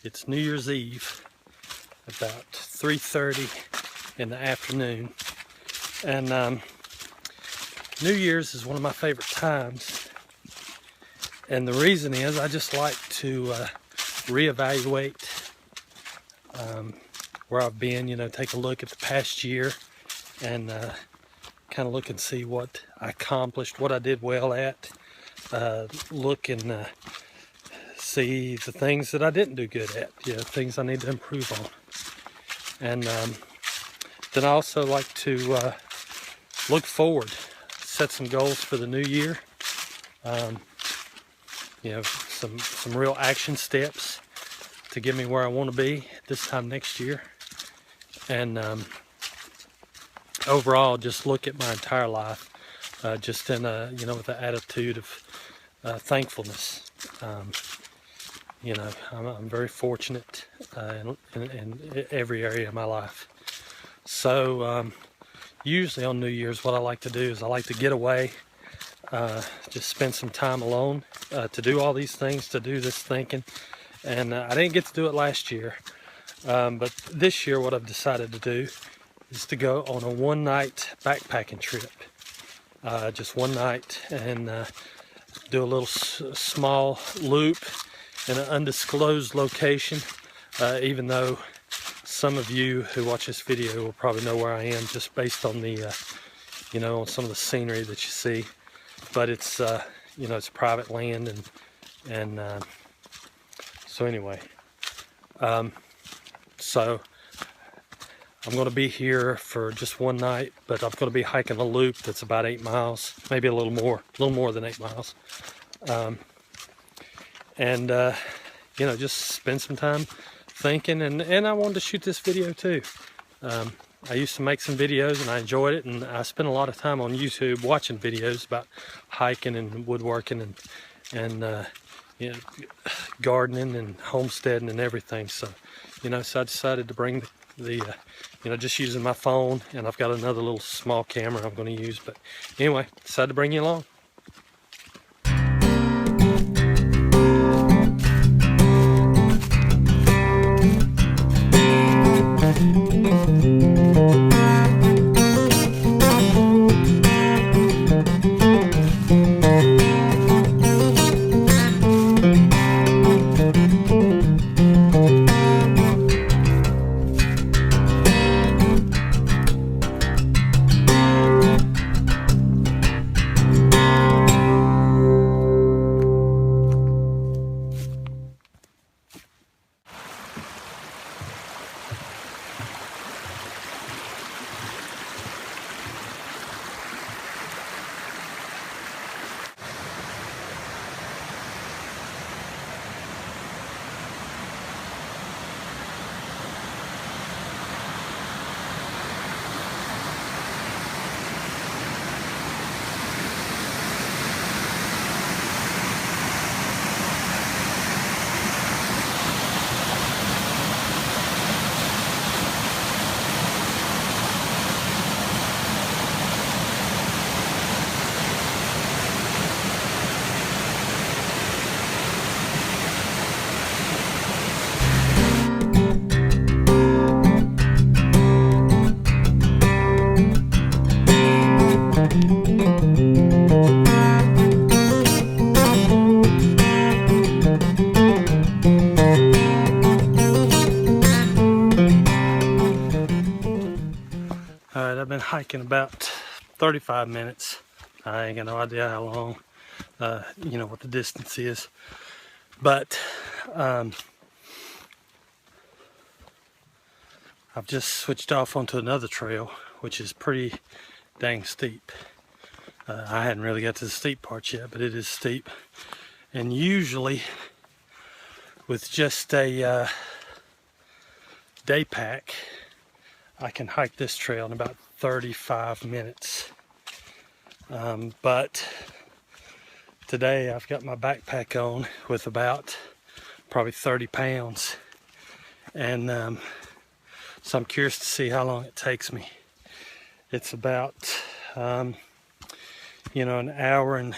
It's New Year's Eve, about 3:30 in the afternoon, and New Year's is one of my favorite times, and the reason is I just like to reevaluate where I've been, take a look at the past year and kind of look and see what I accomplished, what I did well at, look and see the things that I didn't do good at, things I need to improve on. And then I also like to look forward, set some goals for the new year, some real action steps to get me where I want to be this time next year. And overall, just look at my entire life, just in with the attitude of thankfulness. I'm very fortunate in every area of my life. So usually on New Year's, what I like to do is I like to get away, just spend some time alone to do all these things, to do this thinking. And I didn't get to do it last year, but this year what I've decided to do is to go on a one-night backpacking trip. Just one night, and do a little small loop in an undisclosed location, even though some of you who watch this video will probably know where I am just based on the on some of the scenery that you see. But it's it's private land, and so anyway, so I'm going to be here for just one night, but I'm going to be hiking a loop that's about 8 miles, maybe a little more than 8 miles. Just spend some time thinking, and I wanted to shoot this video too. I used to make some videos and I enjoyed it, and I spent a lot of time on YouTube watching videos about hiking and woodworking and gardening and homesteading and everything. So so I decided to bring the just using my phone, and I've got another little small camera I'm going to use, but anyway, decided to bring you along. Alright, I've been hiking about 35 minutes. I ain't got no idea how long, what the distance is. But I've just switched off onto another trail, which is pretty dang steep. I hadn't really got to the steep parts yet, but it is steep. And usually with just a day pack, I can hike this trail in about 35 minutes. But today I've got my backpack on with about probably 30 pounds. And so I'm curious to see how long it takes me. It's about, an hour and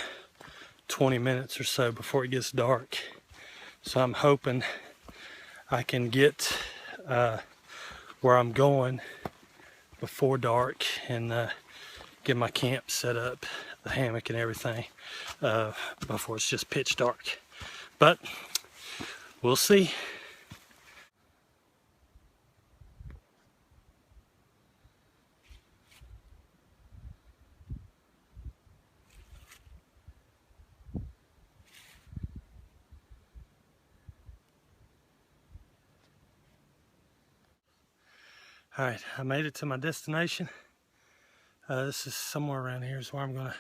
20 minutes or so before it gets dark. So I'm hoping I can get where I'm going before dark and get my camp set up, the hammock and everything, before it's just pitch dark. But we'll see. All right, I made it to my destination. This is somewhere around here is where I'm gonna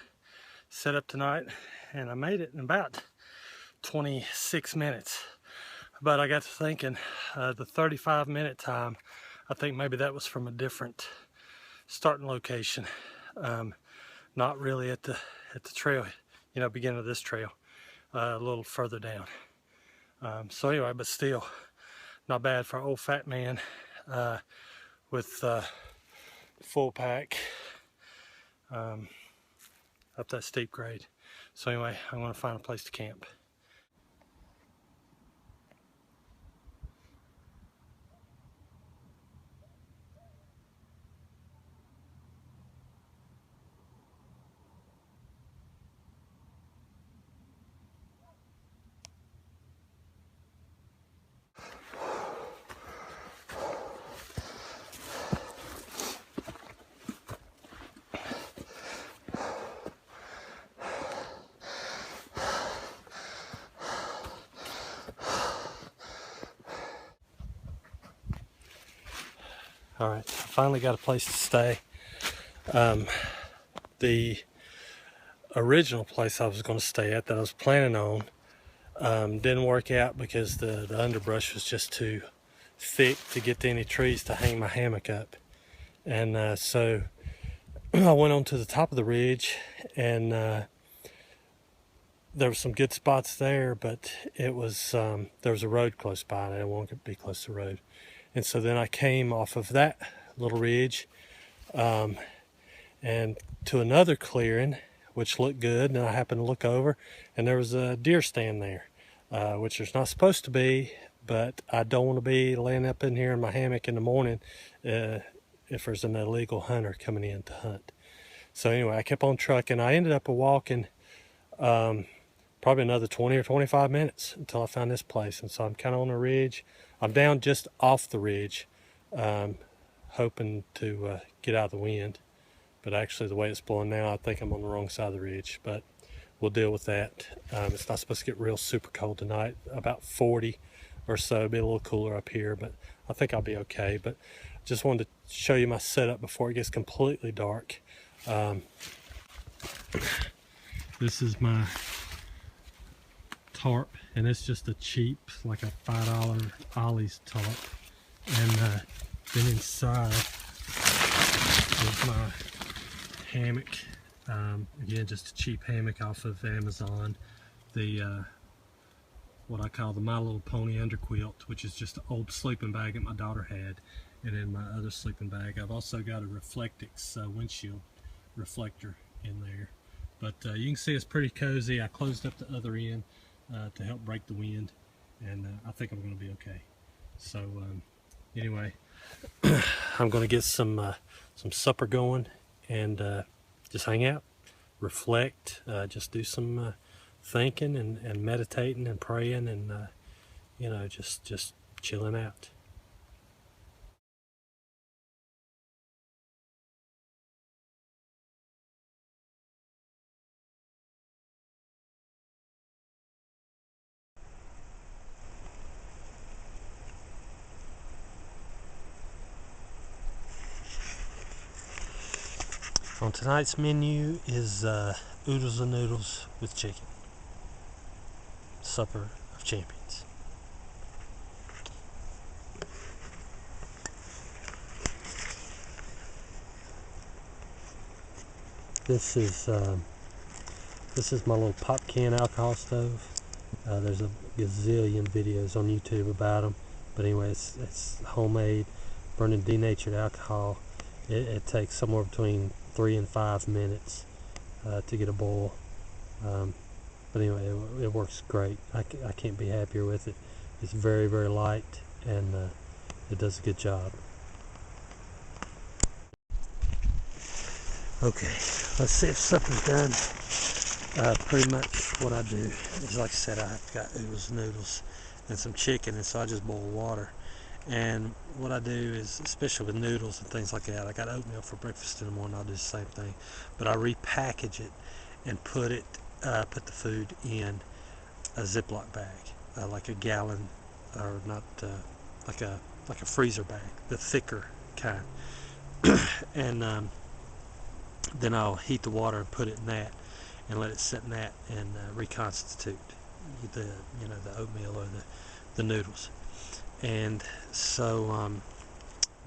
set up tonight. And I made it in about 26 minutes. But I got to thinking, the 35-minute time, I think maybe that was from a different starting location. Not really at the trail, you know, beginning of this trail, a little further down. So anyway, but still, not bad for an old fat man with full pack up that steep grade. So anyway, I'm going to find a place to camp. All right, I finally got a place to stay. The original place I was going to stay at that I was planning on didn't work out because the underbrush was just too thick to get to any trees to hang my hammock up. And so I went on to the top of the ridge, and there were some good spots there, but it was there was a road close by, and I didn't want to be close to the road. And so then I came off of that little ridge and to another clearing, which looked good. And I happened to look over, and there was a deer stand there, which there's not supposed to be, but I don't want to be laying up in here in my hammock in the morning if there's an illegal hunter coming in to hunt. So anyway, I kept on trucking. I ended up walking probably another 20 or 25 minutes until I found this place. And so I'm kind of on a ridge. I'm down just off the ridge, hoping to get out of the wind. But actually, the way it's blowing now, I think I'm on the wrong side of the ridge. But we'll deal with that. It's not supposed to get real super cold tonight, about 40 or so. It'll be a little cooler up here, but I think I'll be okay. But just wanted to show you my setup before it gets completely dark. This is my tarp, and it's just a cheap, like a $5 Ollie's tarp. And then inside is my hammock. Again, just a cheap hammock off of Amazon. The what I call the My Little Pony underquilt, which is just an old sleeping bag that my daughter had. And in my other sleeping bag, I've also got a Reflectix windshield reflector in there. But you can see it's pretty cozy. I closed up the other end to help break the wind, and I think I'm going to be okay. So anyway, I'm going to get some supper going and just hang out, reflect, just do some thinking and meditating and praying, and you know, just chilling out. On tonight's menu is oodles and noodles with chicken. Supper of champions. This is my little pop can alcohol stove. There's a gazillion videos on YouTube about them, but anyway, it's homemade, burning denatured alcohol. It takes somewhere between 3 and 5 minutes to get a boil, but anyway, it works great. I can't be happier with it. It's very, very light. and it does a good job. Okay, let's see if supper's done. Pretty much what I do is, like I said, I've got oodles, noodles, and some chicken, and so I just boil water. And what I do is, especially with noodles and things like that, I got oatmeal for breakfast in the morning. I'll do the same thing, but I repackage it and put the food in a Ziploc bag, like a gallon, or not, like a freezer bag, the thicker kind. And then I'll heat the water and put it in that, and let it sit in that, and reconstitute the the oatmeal or the noodles. And so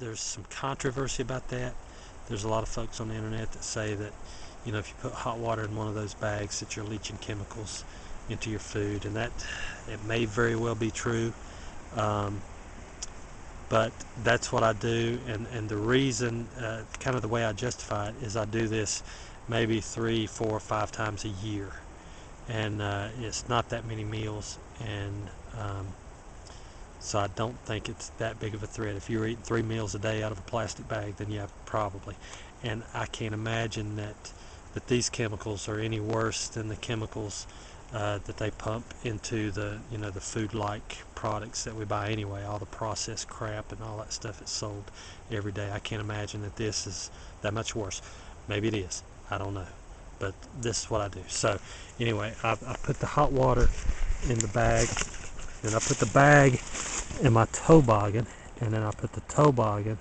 there's some controversy about that. There's a lot of folks on the internet that say that if you put hot water in one of those bags, that you're leaching chemicals into your food, and that it may very well be true. But that's what I do, and the reason, kind of the way I justify it, is I do this maybe 3, 4, 5 times a year, and it's not that many meals, and so I don't think it's that big of a threat. If you're eating 3 meals a day out of a plastic bag, then yeah, probably. And I can't imagine that these chemicals are any worse than the chemicals that they pump into the the food-like products that we buy anyway. All the processed crap and all that stuff that's sold every day. I can't imagine that this is that much worse. Maybe it is. I don't know. But this is what I do. So anyway, I put the hot water in the bag, and I put the bag in my toboggan, and then I put the toboggan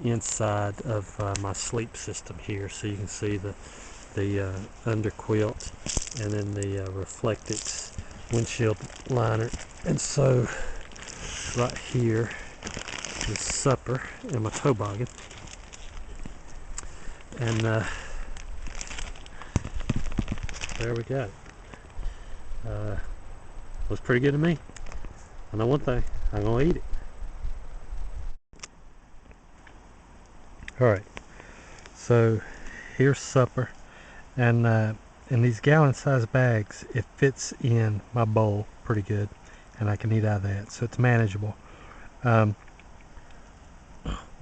inside of my sleep system here, so you can see the under quilt, and then the Reflectix windshield liner. And so right here is supper in my toboggan, and there we go. Was pretty good to me. I know one thing, I'm gonna eat it. All right, so here's supper, and in these gallon-sized bags, it fits in my bowl pretty good, and I can eat out of that, so it's manageable. One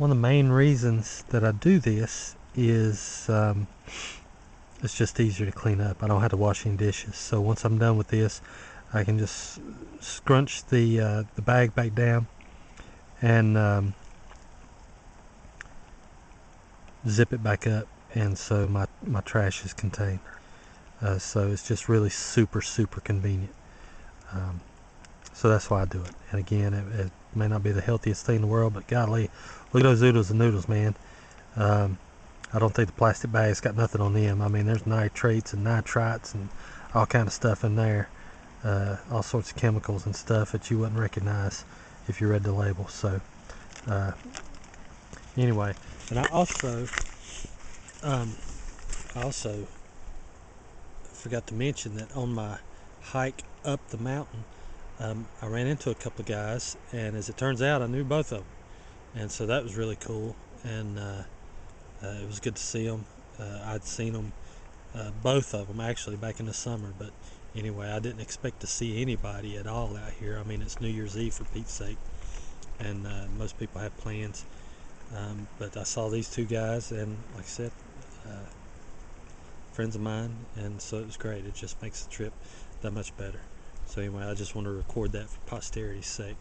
of the main reasons that I do this is it's just easier to clean up. I don't have to wash any dishes, so once I'm done with this, I can just scrunch the bag back down and zip it back up, and so my trash is contained. So it's just really super convenient. So that's why I do it. And again, it may not be the healthiest thing in the world, but golly, look at those oodles and noodles, man. I don't think the plastic bag's got nothing on them. I mean, there's nitrates and nitrites and all kind of stuff in there, all sorts of chemicals and stuff that you wouldn't recognize if you read the label. So anyway, and I also forgot to mention that on my hike up the mountain, I ran into a couple of guys, and as it turns out, I knew both of them, and so that was really cool. And it was good to see them. I'd seen them, both of them actually, back in the summer, but anyway, I didn't expect to see anybody at all out here. I mean, it's New Year's Eve, for Pete's sake, and most people have plans, but I saw these two guys, and like I said, friends of mine, and so it was great. It just makes the trip that much better. So anyway, I just want to record that for posterity's sake.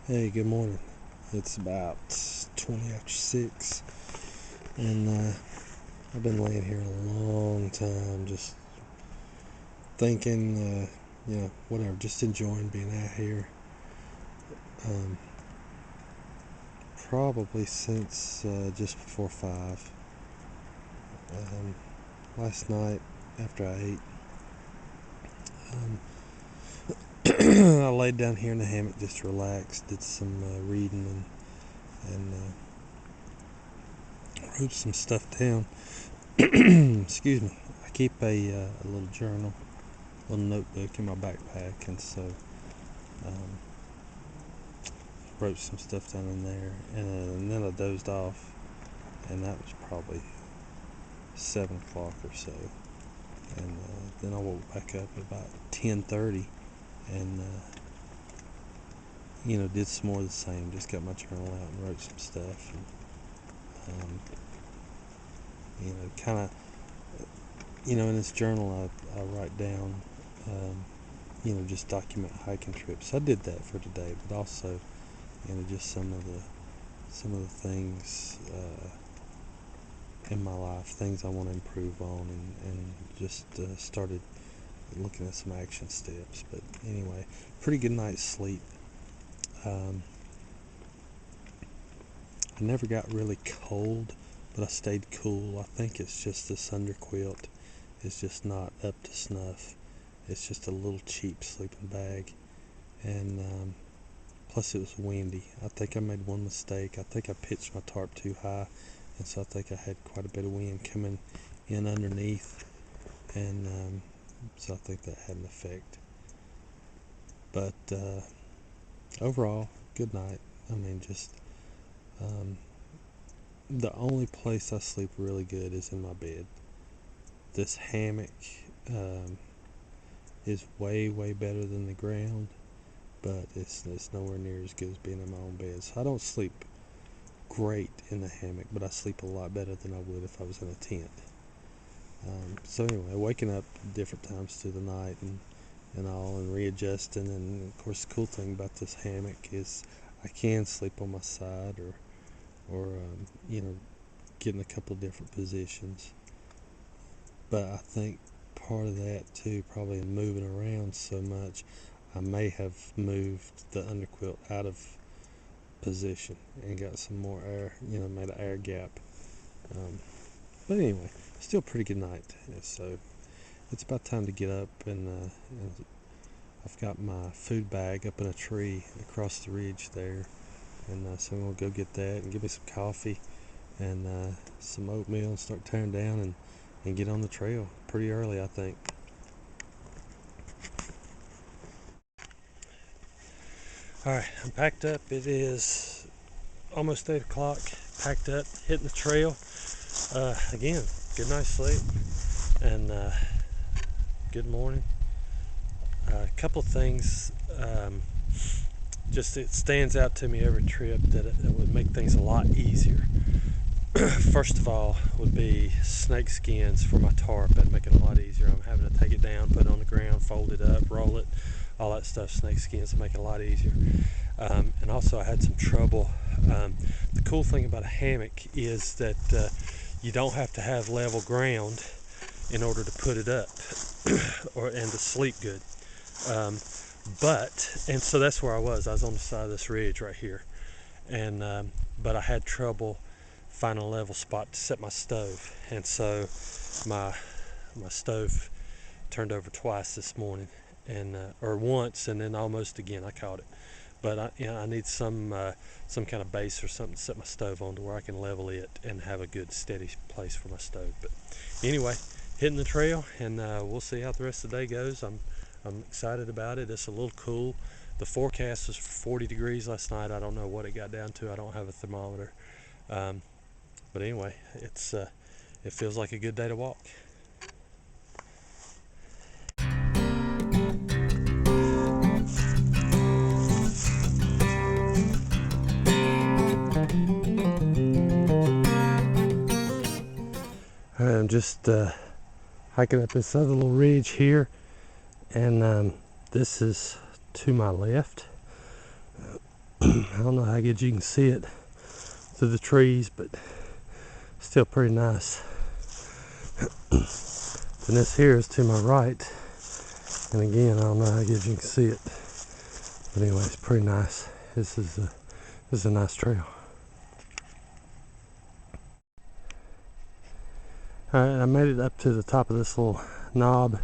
Hey, good morning. It's about 20 after 6, and I've been laying here a long time, just thinking, whatever, just enjoying being out here. Probably since just before 5. Last night, after I ate, I laid down here in the hammock, just relaxed, did some reading, and wrote some stuff down. Excuse me. I keep a little journal, a little notebook in my backpack, and so wrote some stuff down in there, and then I dozed off, and that was probably 7 o'clock or so. and then I woke back up at about 10:30, and did some more of the same. Just got my journal out and wrote some stuff, and kind of, in this journal I write down, just document hiking trips. I did that for today, but also, just some of the things in my life, things I want to improve on, and just started looking at some action steps. But anyway, pretty good night's sleep. I never got really cold, but I stayed cool. I think it's just this underquilt is just not up to snuff. It's just a little cheap sleeping bag, and plus it was windy. I think I made one mistake. I think I pitched my tarp too high, and so I think I had quite a bit of wind coming in underneath, and so I think that had an effect. But overall, good night. I mean, just the only place I sleep really good is in my bed. This hammock is way better than the ground, but it's nowhere near as good as being in my own bed. So I don't sleep great in the hammock, but I sleep a lot better than I would if I was in a tent. So anyway, waking up different times through the night and all, and readjusting. And of course, the cool thing about this hammock is I can sleep on my side, or get in a couple different positions. But I think part of that too, probably in moving around so much, I may have moved the underquilt out of position and got some more air, made an air gap. But anyway, still pretty good night. So it's about time to get up, and I've got my food bag up in a tree across the ridge there, and so I'm gonna go get that and give me some coffee and some oatmeal and start tearing down and get on the trail pretty early, I think. Alright, I'm packed up. It is almost 8 o'clock. Packed up, hitting the trail. Again, good night's sleep and good morning. A couple things, just it stands out to me every trip that it would make things a lot easier. First of all would be snake skins for my tarp. That'd make it a lot easier. I'm having to take it down, put it on the ground, fold it up, roll it, all that stuff. Snake skins would make it a lot easier. And also I had some trouble. The cool thing about a hammock is that you don't have to have level ground in order to put it up and to sleep good. And so that's where I was on the side of this ridge right here, and but I had trouble finding a level spot to set my stove, and so my stove turned over twice this morning, and or once, and then almost again. I caught it, but I need some kind of base or something to set my stove on to where I can level it and have a good steady place for my stove. But anyway, hitting the trail, and we'll see how the rest of the day goes. I'm excited about it. It's a little cool. The forecast was 40 degrees last night. I don't know what it got down to. I don't have a thermometer. But anyway, it feels like a good day to walk. All right, I'm just hiking up this other little ridge here, and this is to my left. I don't know how good you can see it through the trees, but still pretty nice. And this here is to my right, and again, I don't know how good you can see it, but anyway, it's pretty nice. This is a nice trail. Alright, I made it up to the top of this little knob,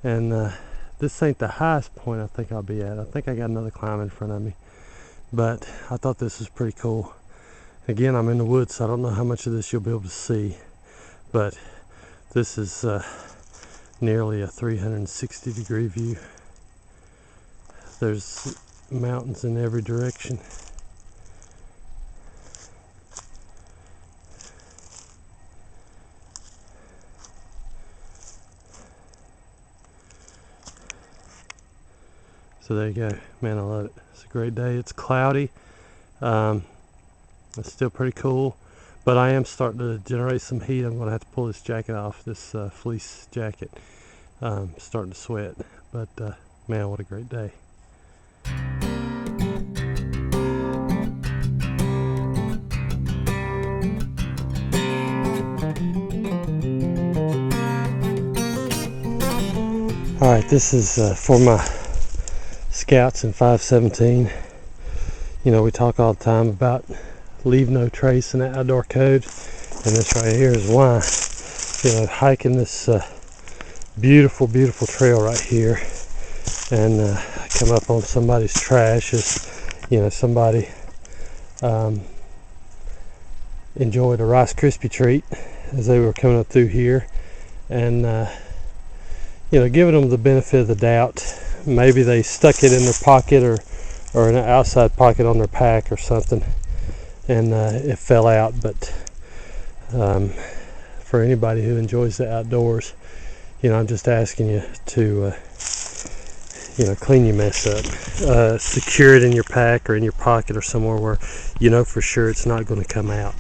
and this ain't the highest point I think I'll be at. I think I got another climb in front of me, but I thought this was pretty cool. Again, I'm in the woods, so I don't know how much of this you'll be able to see, but this is nearly a 360 degree view. There's mountains in every direction. So there you go. Man, I love it. It's a great day. It's cloudy. It's still pretty cool, but I am starting to generate some heat. I'm going to have to pull this jacket off, this fleece jacket. Starting to sweat, but man, what a great day. All right, this is for my scouts in 517. You know, we talk all the time about leave no trace in the outdoor code, and this right here is why. You know, hiking this beautiful, beautiful trail right here, and I come up on somebody's trash. Is, you know, somebody enjoyed a Rice Krispie treat as they were coming up through here, and you know, giving them the benefit of the doubt. Maybe they stuck it in their pocket or in an outside pocket on their pack or something, and it fell out. But for anybody who enjoys the outdoors, you know, I'm just asking you to you know, clean your mess up, secure it in your pack or in your pocket or somewhere where you know for sure it's not going to come out,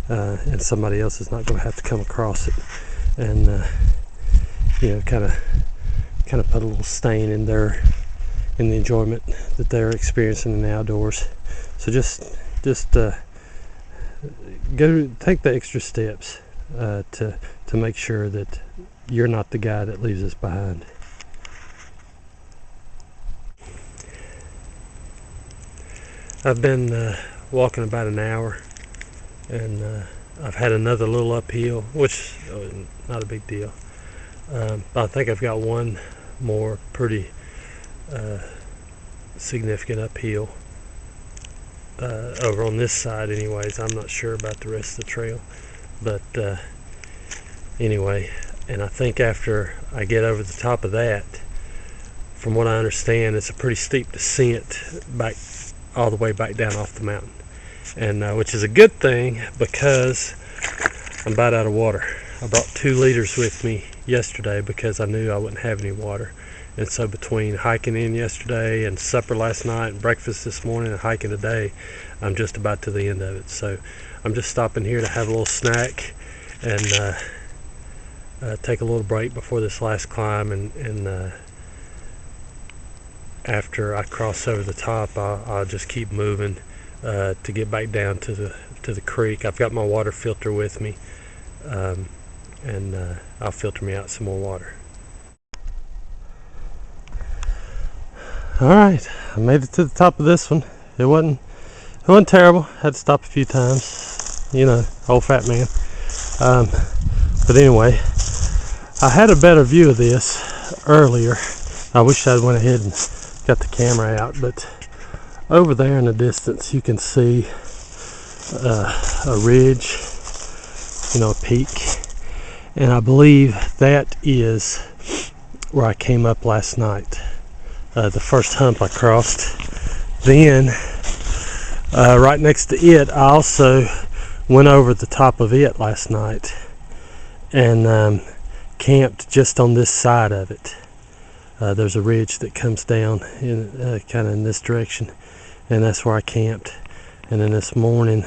and somebody else is not going to have to come across it, and you know, kind of put a little stain in the enjoyment that they're experiencing in the outdoors. So just go take the extra steps to make sure that you're not the guy that leaves us behind. I've been walking about an hour, and I've had another little uphill, which not a big deal. But I think I've got one more pretty significant uphill over on this side anyways. I'm not sure about the rest of the trail, but anyway, and I think after I get over the top of that, from what I understand, it's a pretty steep descent back all the way back down off the mountain, and which is a good thing because I'm about out of water. I brought 2 liters with me yesterday because I knew I wouldn't have any water. And so between hiking in yesterday and supper last night and breakfast this morning and hiking today, I'm just about to the end of it. So I'm just stopping here to have a little snack and take a little break before this last climb, and after I cross over the top, I'll just keep moving to get back down to the creek. I've got my water filter with me, and I'll filter me out some more water. All right, I made it to the top of this one. It wasn't terrible. Had to stop a few times, you know, old fat man. But anyway, I had a better view of this earlier. I wish I'd went ahead and got the camera out, but over there in the distance you can see a ridge, you know, a peak, and I believe that is where I came up last night. The first hump I crossed. Then right next to it, I also went over the top of it last night and camped just on this side of it. There's a ridge that comes down in kind of in this direction, and that's where I camped. And then this morning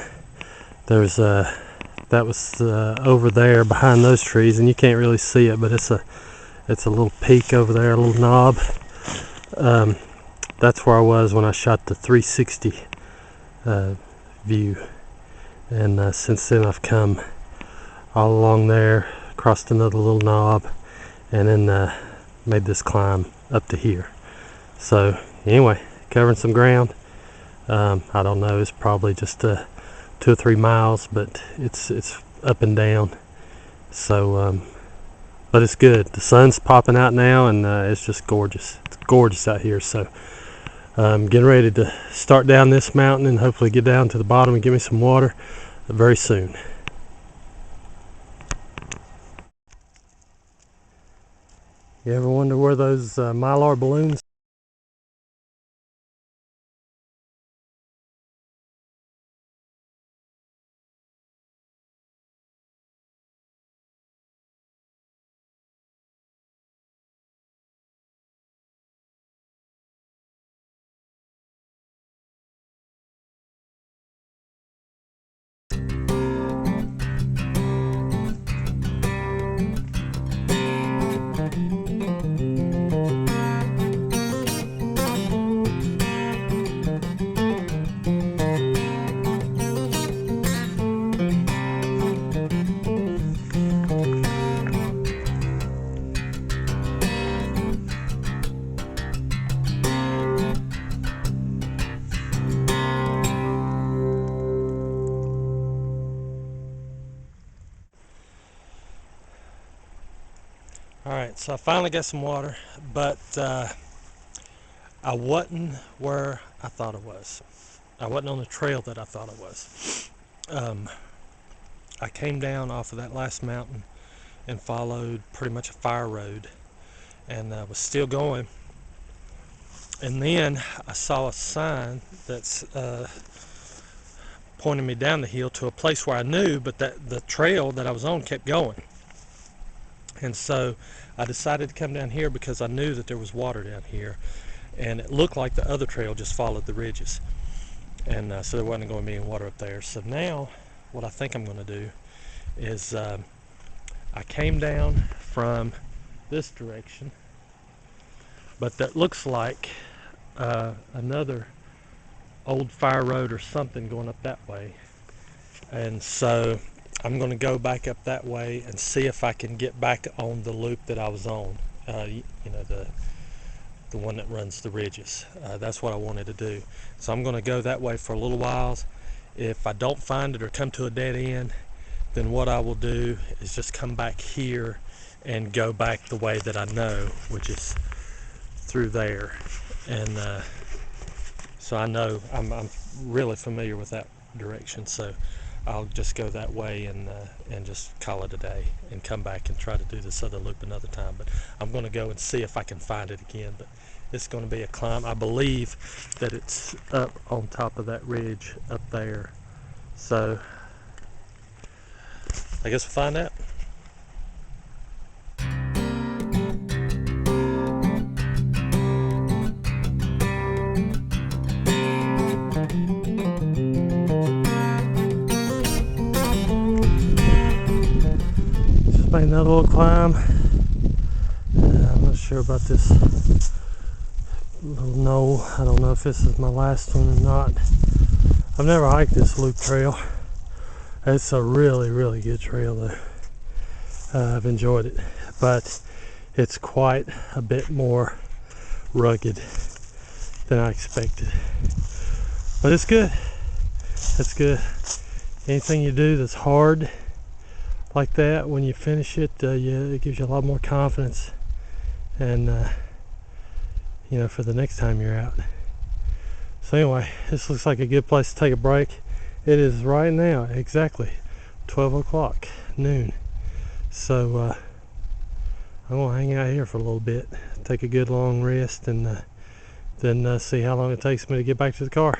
there's that was over there behind those trees, and you can't really see it, but it's a little peak over there, a little knob. That's where I was when I shot the 360 view, and since then I've come all along there, crossed another little knob, and then made this climb up to here. So anyway, covering some ground. I don't know, it's probably just 2 or 3 miles, but it's up and down. So but it's good. The sun's popping out now, and it's just gorgeous. It's gorgeous out here. So I'm getting ready to start down this mountain and hopefully get down to the bottom and get me some water very soon. You ever wonder where those Mylar balloons Alright, so I finally got some water, but I wasn't where I thought I was. I wasn't on the trail that I thought I was. I came down off of that last mountain and followed pretty much a fire road, and was still going. And then I saw a sign that's pointing me down the hill to a place where I knew, but that the trail that I was on kept going. And so I decided to come down here because I knew that there was water down here, and it looked like the other trail just followed the ridges, and so there wasn't going to be any water up there. So now what I think I'm going to do is I came down from this direction, but that looks like another old fire road or something going up that way, and so I'm going to go back up that way and see if I can get back on the loop that I was on, you know, the one that runs the ridges. That's what I wanted to do. So I'm going to go that way for a little while. If I don't find it or come to a dead end, then what I will do is just come back here and go back the way that I know, which is through there. And so I know I'm really familiar with that direction, so I'll just go that way and just call it a day and come back and try to do this other loop another time. But I'm going to go and see if I can find it again. But it's going to be a climb. I believe that it's up on top of that ridge up there. So I guess we'll find out. Made another little climb. I'm not sure about this little knoll. I don't know if this is my last one or not. I've never hiked this loop trail. It's a really, really good trail though. I've enjoyed it, but it's quite a bit more rugged than I expected. But it's good. It's good. Anything you do that's hard like that, when you finish it, it gives you a lot more confidence, and you know, for the next time you're out. So anyway, this looks like a good place to take a break. It is right now exactly 12 o'clock noon, so I'm gonna hang out here for a little bit, take a good long rest, and then see how long it takes me to get back to the car.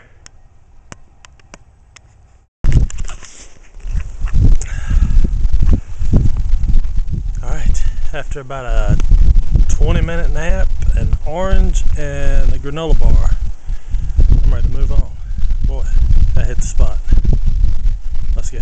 After about a 20-minute nap, an orange, and a granola bar, I'm ready to move on. Boy, I hit the spot. Let's go.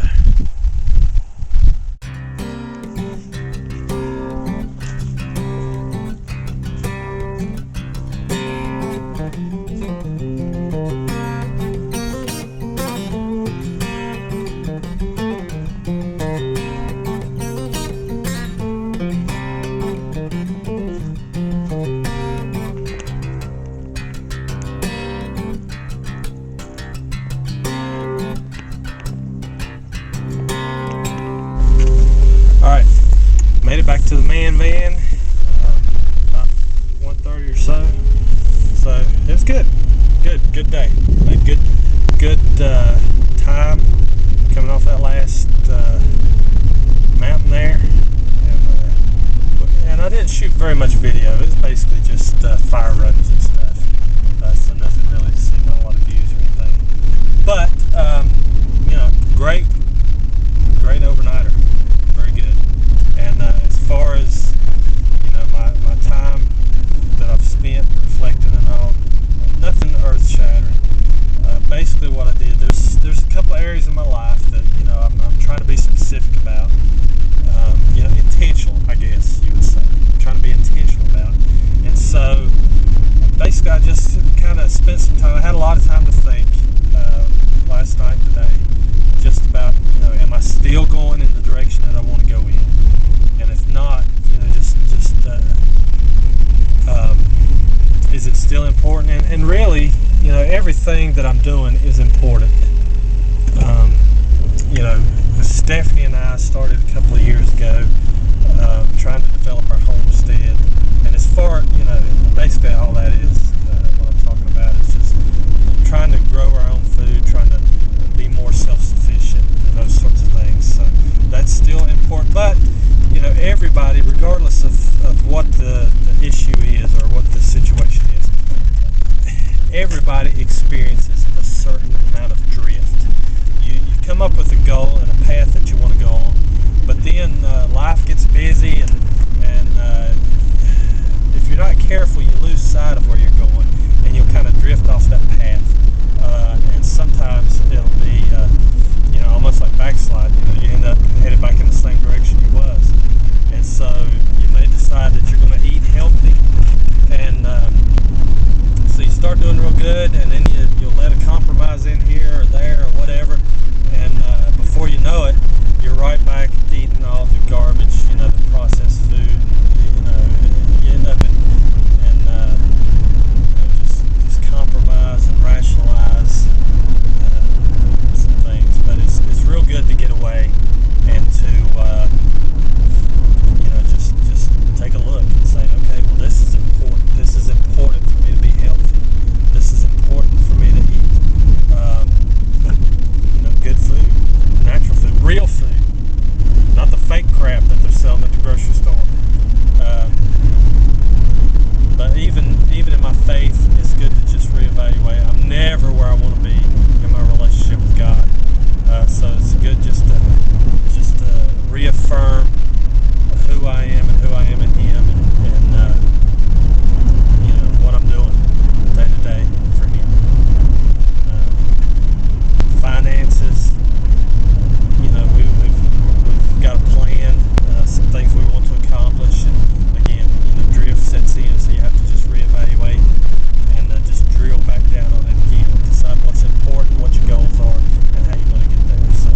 Made it back to the man van about 1:30 or so. So it was good day. Made good time coming off that last mountain there, and I didn't shoot very much video. It was basically just fire roads and stuff, so nothing really to see, not a lot of views or anything. But you know, great overnighter, very good. And as far as, you know, my time that I've spent reflecting and all, nothing earth-shattering. Basically what I did, there's a couple of areas in my life that, you know, I'm trying to be specific about. You know, intentional, I guess you would say. I'm trying to be intentional about. And so basically I just kind of spent some time. I had a lot of time to think last night and today, just about, you know, am I still going in the direction that I want to go in? And if not, you know, just is it still important? And really, you know, everything that I'm doing is important. You know, Stephanie and I started a couple of years ago trying to develop our homestead. And as far, basically all that is what I'm talking about is just trying to grow our own food, trying to be more self-sufficient, and those sorts of things. So that's still important. But everybody, regardless of what the issue is or what the situation is, everybody experiences a certain amount of drift. You come up with a goal and a path that you want to go on, but then life gets busy, and if you're not careful, you lose sight of where you're going, and you'll kind of drift off that path. And sometimes it'll be, almost like backslide. You end up headed back in the same direction you was. And so you may decide that you're going to eat healthy, and so you start doing real good, and then you'll let a compromise in here or there or whatever, and before you know it, you're right back eating all the garbage, the processed food. You end up just compromise and rationalize some things. But it's real good to get away and to just take a look and say, okay, well, this is important. This is important for me to be healthy. This is important for me to eat good food, natural food, real food, not the fake crap that they're selling at the grocery store. But even in my faith, it's good to just reevaluate. I'm never where I want to be in my relationship with God. So it's good just to reaffirm who I am and who I am in Him, and what I'm doing day to day for Him. Finances, we've got a plan, some things we want to accomplish, and again, drift sets in, so you have to just reevaluate and just drill back down on it again, decide what's important, what your goals are, and how you're going to get there. So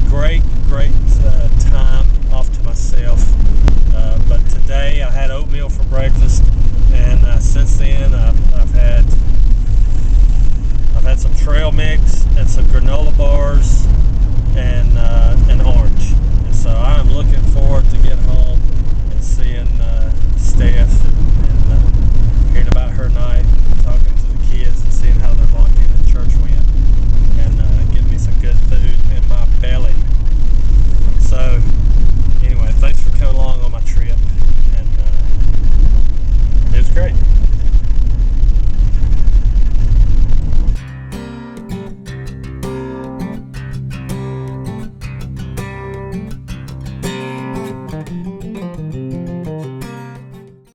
great time off to myself, but today I had oatmeal for breakfast, and since then I've had some trail mix and some granola bars and an orange, and so I'm looking forward to get home and seeing Steph